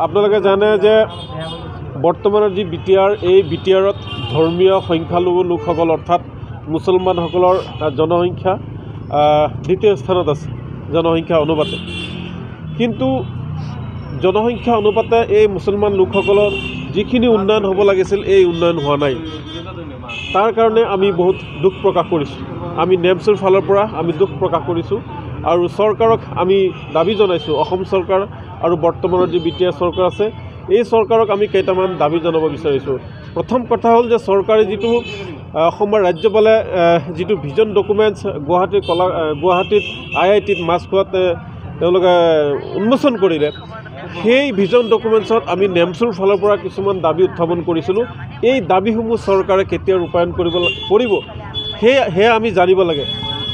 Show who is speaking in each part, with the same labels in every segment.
Speaker 1: আপোনালোকে জানে যে বৰ্তমানৰ যি বিটিআৰ এই বিটিআৰত ধৰ্মীয় সংখ্যালঘু লোকসকল অৰ্থাৎ মুছলমানসকলৰ জনসংখ্যা দ্বিতীয় স্থানত আছে জনসংখ্যা অনুপাতে। কিন্তু জনসংখ্যা অনুপাতে এই মুছলমান লোকসকলৰ যিখিনি উন্নয়ন হ'ব লাগিছিল এই উন্নয়ন হোৱা নাই। তাৰ কাৰণে আমি বহুত দুখ প্ৰকাশ কৰিছোঁ। আমি নেমচৰ ফালৰ পৰা আমি দুখ প্ৰকাশ কৰিছোঁ আৰু চৰকাৰক আমি দাবী জনাইছোঁ। অসম চৰকাৰ আৰু বৰ্তমানৰ যি বিটিআৰ চৰকাৰ আছে এই চৰকাৰক আমি কেইটামান দাবী জনাব বিচাৰিছোঁ। প্ৰথম কথা হ'ল যে চৰকাৰে যিটো অসমৰ ৰাজ্যপালে যিটো ভিজন ডকুমেণ্টছ গুৱাহাটীত IITত মাছখোৱাত তেওঁলোকে উন্মোচন কৰিলে, সেই ভিজন ডকুমেণ্টছত আমি নেমচৰ ফালৰ পৰা কিছুমান দাবী উত্থাপন কৰিছিলোঁ। এই দাবীসমূহ চৰকাৰে কেতিয়া ৰূপায়ণ কৰিব সেয়া আমি জানিব লাগে।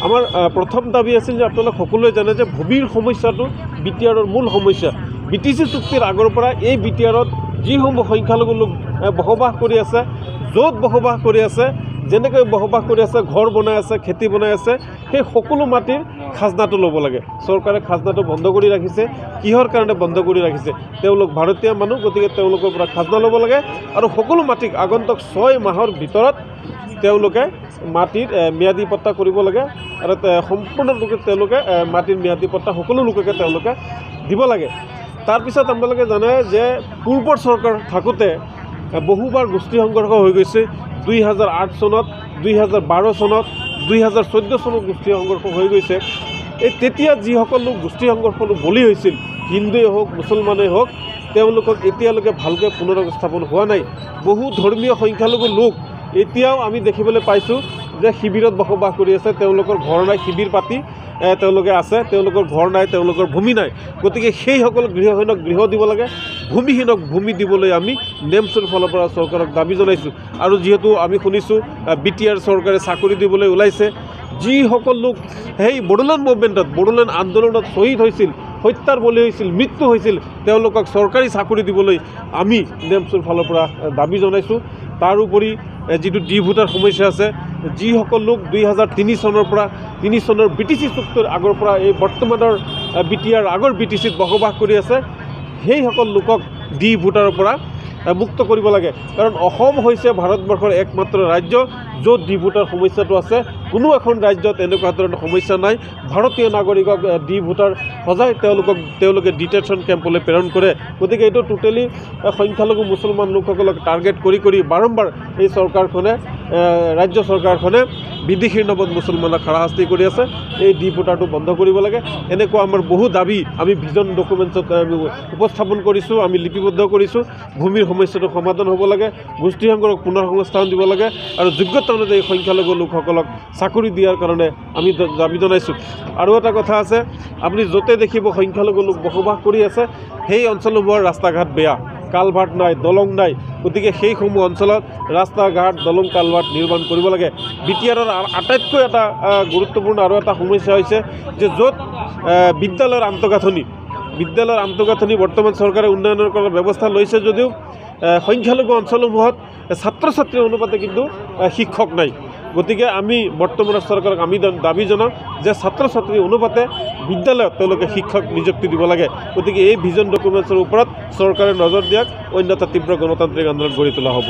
Speaker 1: আমাৰ প্ৰথম দাবী আছিল যে আপোনালোক সকলোৱে জানে যে ভূমিৰ সমস্যাটো বিটিআৰৰ মূল সমস্যা। BTC চুক্তিৰ আগৰ পৰা এই বিটিআৰত যিসমূহ সংখ্যালঘু লোক বসবাস কৰি আছে, য'ত বসবাস কৰি আছে, যেনেকৈ বসবাস কৰি আছে, ঘৰ বনাই আছে, খেতি বনাই আছে, সেই সকলো মাটিৰ খাজনাটো ল'ব লাগে। চৰকাৰে খাজনাটো বন্ধ কৰি ৰাখিছে। কিহৰ কাৰণে বন্ধ কৰি ৰাখিছে? তেওঁলোক ভাৰতীয় মানুহ, গতিকে তেওঁলোকৰ পৰা খাজনা ল'ব লাগে আৰু সকলো মাটিক আগন্তুক 6 মাহৰ ভিতৰত তেওঁলোকে মাটিৰ ম্যাদী পট্টা কৰিব লাগে আৰু সম্পূৰ্ণৰূপে তেওঁলোকে মাটিৰ ম্যাদী পট্টা সকলো লোককে তেওঁলোকে দিব লাগে। তাৰপিছত আপোনালোকে জানে যে পূৰ্বৰ চৰকাৰ থাকোঁতে বহুবাৰ গোষ্ঠী সংঘৰ্ষ হৈ গৈছে। 2008 চনত, 2012 চনত, 2014 চনত গোষ্ঠী সংঘৰ্ষ হৈ গৈছে। এই তেতিয়া যিসকল লোক গোষ্ঠী সংঘৰ্ষৰ বলি হৈছিল, হিন্দুৱে হওক মুছলমানেই হওক, তেওঁলোকক এতিয়ালৈকে ভালকৈ পুনৰস্থাপন হোৱা নাই। বহু ধৰ্মীয় সংখ্যালঘু লোক এতিয়াও আমি দেখিবলৈ পাইছোঁ যে শিবিৰত বসবাস কৰি আছে। তেওঁলোকৰ ঘৰ নাই, শিবিৰ পাতি তেওঁলোকে আছে, তেওঁলোকৰ ঘৰ নাই, তেওঁলোকৰ ভূমি নাই। গতিকে সেইসকল গৃহহীনক গৃহ দিব লাগে, ভূমিহীনক ভূমি দিবলৈ আমি নেমচৰ ফালৰ পৰা চৰকাৰক দাবী জনাইছোঁ। আৰু যিহেতু আমি শুনিছোঁ বিটিআৰ চৰকাৰে চাকৰি দিবলৈ ওলাইছে, যিসকল লোক সেই বড়োলেণ্ড মুভমেণ্টত, বড়োলেণ্ড আন্দোলনত শ্বহীদ হৈছিল, হত্যাৰ বলি হৈছিল, মৃত্যু হৈছিল, তেওঁলোকক চৰকাৰী চাকৰি দিবলৈ আমি নেমচৰ ফালৰ পৰা দাবী জনাইছোঁ। তাৰোপৰি যিটো ডি ভোটাৰ সমস্যা আছে, যিসকল লোক 2003 চনৰ পৰা 3 চনৰ BTC চুক্তিৰ আগৰ পৰা এই বৰ্তমানৰ বিটিআৰ আগৰ BTCত বসবাস কৰি আছে, সেইসকল লোকক ডি ভোটাৰৰ পৰা মুক্ত কৰিব লাগে। কাৰণ অসম হৈছে ভাৰতবৰ্ষৰ একমাত্ৰ ৰাজ্য য'ত ডি ভোটাৰ সমস্যাটো আছে। কোনো এখন ৰাজ্যত এনেকুৱা ধৰণৰ সমস্যা নাই। ভাৰতীয় নাগৰিকক ডি ভোটাৰ সজাই তেওঁলোকে ডিটেনশ্যন কেম্পলৈ প্ৰেৰণ কৰে। গতিকে এইটো টোটেলি সংখ্যালঘু মুছলমান লোকসকলক টাৰ্গেট কৰি বাৰম্বাৰ এই চৰকাৰখনে, ৰাজ্য চৰকাৰখনে বিদেশীৰ নামত মুছলমানক হাৰাশাস্তি কৰি আছে। এই ডি ভোটাৰটো বন্ধ কৰিব লাগে। এনেকুৱা আমাৰ বহু দাবী আমি ভিজন ডকুমেণ্টছত উপস্থাপন কৰিছোঁ, আমি লিপিবদ্ধ কৰিছোঁ। ভূমিৰ সমস্যাটো সমাধান হ'ব লাগে, গোষ্ঠী সংঘক পুনৰ সংস্থাপন দিব লাগে আৰু যোগ্যতা অনুযায়ী সংখ্যালঘু লোকসকলক চাকৰি দিয়াৰ কাৰণে আমি দাবী জনাইছোঁ। আৰু এটা কথা আছে, আপুনি য'তে দেখিব সংখ্যালঘু লোক বসবাস কৰি আছে, সেই অঞ্চলসমূহৰ ৰাস্তা ঘাট বেয়া, কালভাৰ্ট নাই, দলং নাই। গতিকে সেইসমূহ অঞ্চলত ৰাস্তা ঘাট, দলং, কালভাৰ্ট নিৰ্মাণ কৰিব লাগে। বিটিআৰৰ আটাইতকৈ এটা গুৰুত্বপূৰ্ণ আৰু এটা সমস্যা হৈছে যে য'ত বিদ্যালয়ৰ আন্তঃগাঁথনি বৰ্তমান চৰকাৰে উন্নয়নৰ ব্যৱস্থা লৈছে যদিও সংখ্যালঘু অঞ্চলসমূহত ছাত্ৰ ছাত্ৰীৰ অনুপাতে কিন্তু শিক্ষক নাই। গতিকে আমি বৰ্তমানৰ চৰকাৰক আমি দাবী জনাওঁ যে ছাত্ৰ ছাত্ৰীৰ অনুপাতে বিদ্যালয়ত তেওঁলোকে শিক্ষক নিযুক্তি দিব লাগে। গতিকে এই ভিজন ডকুমেণ্টছৰ ওপৰত চৰকাৰে নজৰ দিয়ক, অন্যথা তীব্ৰ গণতান্ত্ৰিক আন্দোলন গঢ়ি তোলা হ'ব।